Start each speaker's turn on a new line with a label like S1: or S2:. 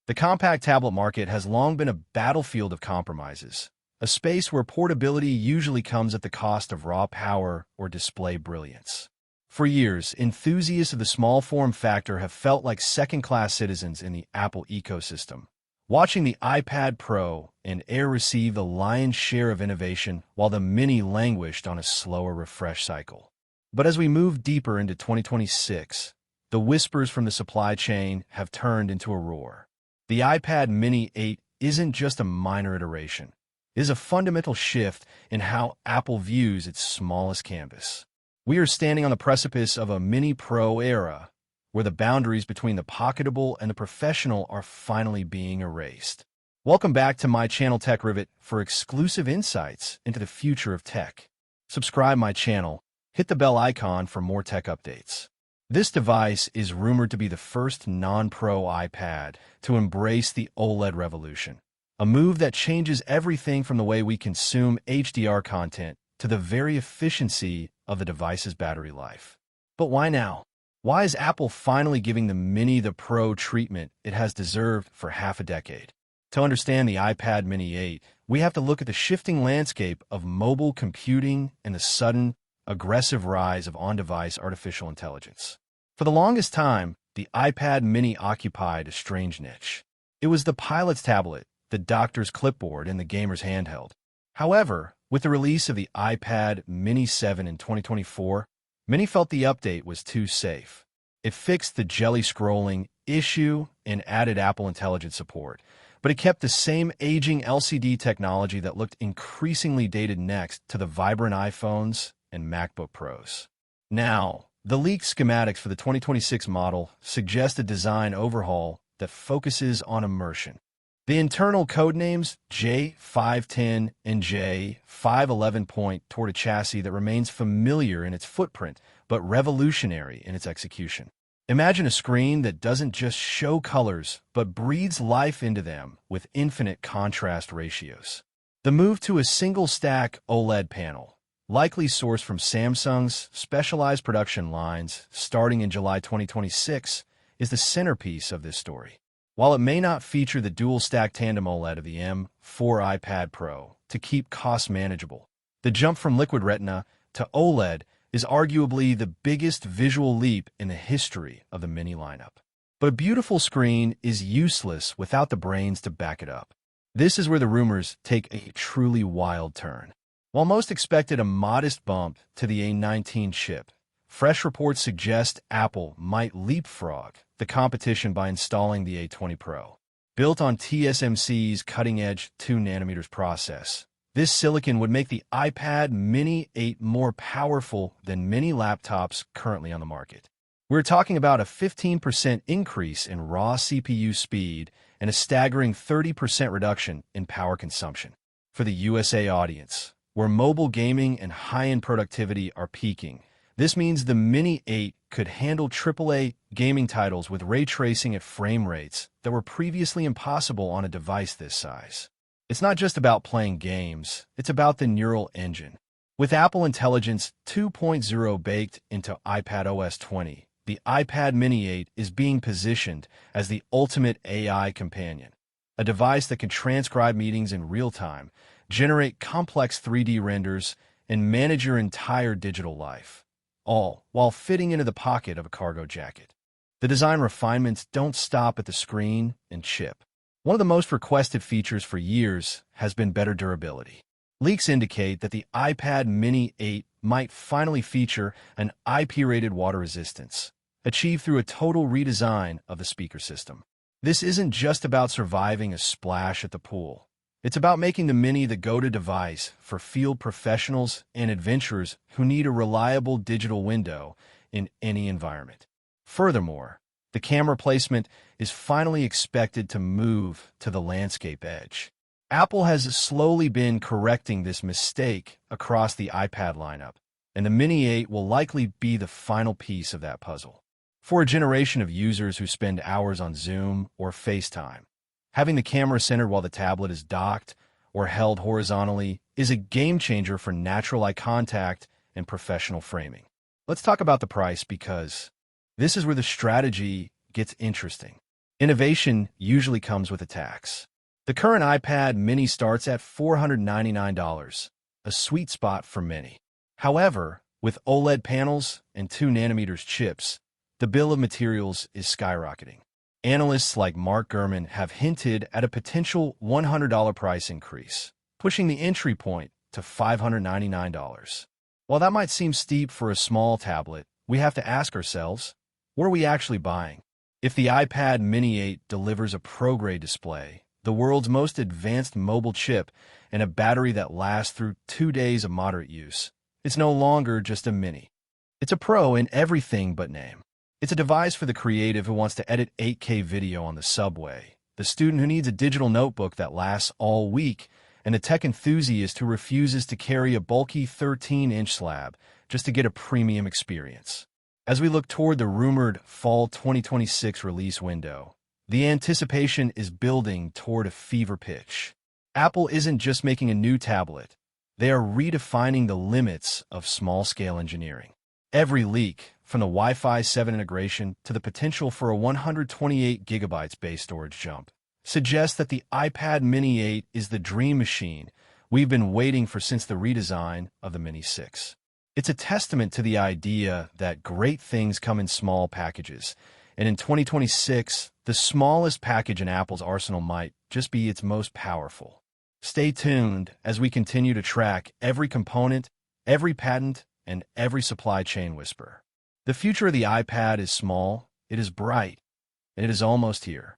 S1: The compact tablet market has long been a battlefield of compromises, a space where portability usually comes at the cost of raw power or display brilliance. For years, enthusiasts of the small form factor have felt like second-class citizens in the Apple ecosystem, watching the iPad Pro and Air receive the lion's share of innovation while the Mini languished on a slower refresh cycle. But as we move deeper into 2026, the whispers from the supply chain have turned into a roar. The iPad Mini 8 isn't just a minor iteration. It is a fundamental shift in how Apple views its smallest canvas. We are standing on the precipice of a Mini Pro era, where the boundaries between the pocketable and the professional are finally being erased. Welcome back to my channel Tech Rivet for exclusive insights into the future of tech. Subscribe my channel, hit the bell icon for more tech updates. This device is rumored to be the first non-Pro iPad to embrace the OLED revolution, a move that changes everything from the way we consume HDR content to the very efficiency of the device's battery life. But why now? Why is Apple finally giving the Mini the Pro treatment it has deserved for half a decade? To understand the iPad Mini 8, we have to look at the shifting landscape of mobile computing and the sudden, aggressive rise of on-device artificial intelligence. For the longest time, the iPad Mini occupied a strange niche. It was the pilot's tablet, the doctor's clipboard, and the gamer's handheld. However, with the release of the iPad Mini 7 in 2024, many felt the update was too safe. It fixed the jelly scrolling issue and added Apple Intelligence support, but it kept the same aging LCD technology that looked increasingly dated next to the vibrant iPhones and MacBook Pros. Now, the leaked schematics for the 2026 model suggest a design overhaul that focuses on immersion. The internal codenames J510 and J511 point toward a chassis that remains familiar in its footprint, but revolutionary in its execution. Imagine a screen that doesn't just show colors, but breathes life into them with infinite contrast ratios. The move to a single-stack OLED panel, likely sourced from Samsung's specialized production lines starting in July 2026, is the centerpiece of this story. While it may not feature the dual-stack tandem OLED of the M4 iPad Pro to keep costs manageable, the jump from Liquid Retina to OLED is arguably the biggest visual leap in the history of the Mini lineup. But a beautiful screen is useless without the brains to back it up. This is where the rumors take a truly wild turn. While most expected a modest bump to the A19 chip, fresh reports suggest Apple might leapfrog the competition by installing the A20 Pro. Built on TSMC's cutting-edge 2nm process, this silicon would make the iPad Mini 8 more powerful than many laptops currently on the market. We're talking about a 15% increase in raw CPU speed and a staggering 30% reduction in power consumption. For the USA audience, where mobile gaming and high-end productivity are peaking, this means the Mini 8 could handle AAA gaming titles with ray tracing at frame rates that were previously impossible on a device this size. It's not just about playing games, it's about the neural engine. With Apple Intelligence 2.0 baked into iPadOS 20, the iPad Mini 8 is being positioned as the ultimate AI companion, a device that can transcribe meetings in real time, generate complex 3D renders, and manage your entire digital life, all while fitting into the pocket of a cargo jacket. The design refinements don't stop at the screen and chip. One of the most requested features for years has been better durability. Leaks indicate that the iPad Mini 8 might finally feature an IP-rated water resistance, achieved through a total redesign of the speaker system. This isn't just about surviving a splash at the pool. It's about making the Mini the go-to device for field professionals and adventurers who need a reliable digital window in any environment. Furthermore, the camera placement is finally expected to move to the landscape edge. Apple has slowly been correcting this mistake across the iPad lineup, and the Mini 8 will likely be the final piece of that puzzle. For a generation of users who spend hours on Zoom or FaceTime, having the camera centered while the tablet is docked or held horizontally is a game-changer for natural eye contact and professional framing. Let's talk about the price because this is where the strategy gets interesting. Innovation usually comes with a tax. The current iPad mini starts at $499, a sweet spot for many. However, with OLED panels and 2nm chips, the bill of materials is skyrocketing. Analysts like Mark Gurman have hinted at a potential $100 price increase, pushing the entry point to $599. While that might seem steep for a small tablet, we have to ask ourselves, what are we actually buying? If the iPad Mini 8 delivers a pro-grade display, the world's most advanced mobile chip, and a battery that lasts through 2 days of moderate use, it's no longer just a mini. It's a pro in everything but name. It's a device for the creative who wants to edit 8K video on the subway, the student who needs a digital notebook that lasts all week, and the tech enthusiast who refuses to carry a bulky 13-inch slab just to get a premium experience. As we look toward the rumored fall 2026 release window, the anticipation is building toward a fever pitch. Apple isn't just making a new tablet. They are redefining the limits of small-scale engineering. Every leak, from the Wi-Fi 7 integration to the potential for a 128GB base storage jump, suggests that the iPad Mini 8 is the dream machine we've been waiting for since the redesign of the Mini 6. It's a testament to the idea that great things come in small packages, and in 2026, the smallest package in Apple's arsenal might just be its most powerful. Stay tuned as we continue to track every component, every patent, and every supply chain whisper. The future of the iPad is small, it is bright, and it is almost here.